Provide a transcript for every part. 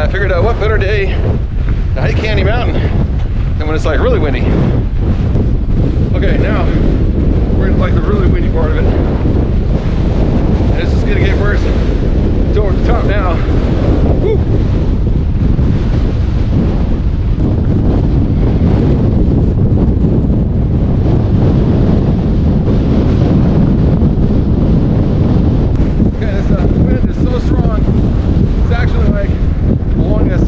I figured out what better day to hike Candy Mountain than when it's like really windy. Okay, now we're in like the really windy part of it. And it's just gonna get worse. It's over the top now. Woo. Okay, this wind is so strong. It's actually like along this,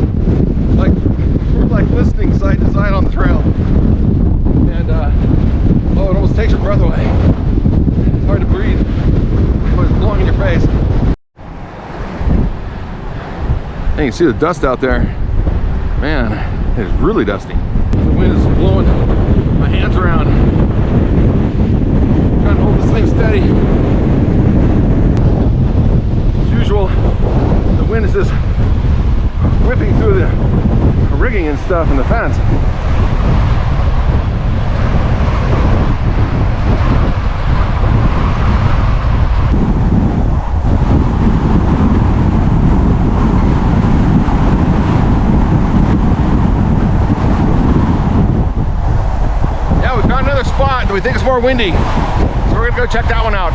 like we're like listening side to side on the trail. And oh, it almost takes your breath away. It's hard to breathe. It's blowing in your face. And you can see the dust out there. Man, it is really dusty. The wind is blowing my hands around. Trying to hold this thing steady. As usual, the wind is just whipping through the rigging and stuff and the fence. Spot that we think is more windy, so we're gonna go check that one out.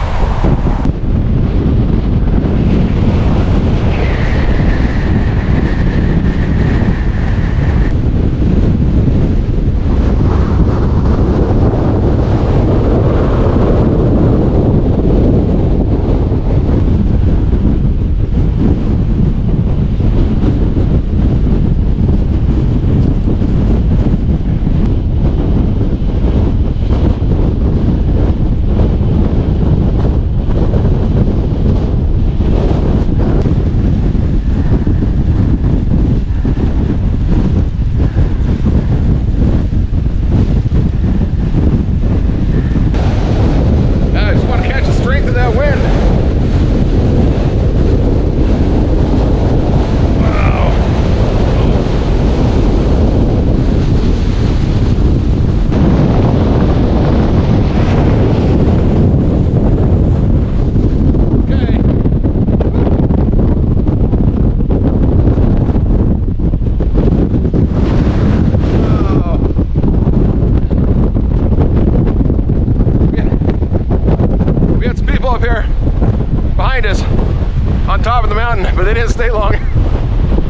On top of the mountain, but they didn't stay long.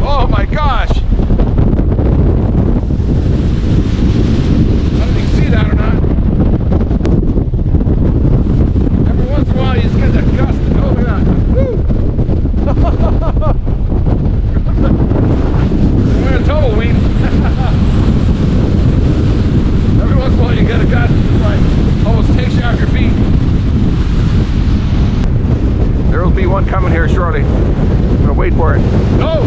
Oh my gosh! I don't know if you can see that or not. Every once in a while you just get that gust. Oh, look at that. Woo! We're in a tumbleweed. Every once in a while you get a gust that like almost takes you off your feet. There will be one coming here shortly. I'm gonna wait for it. Oh!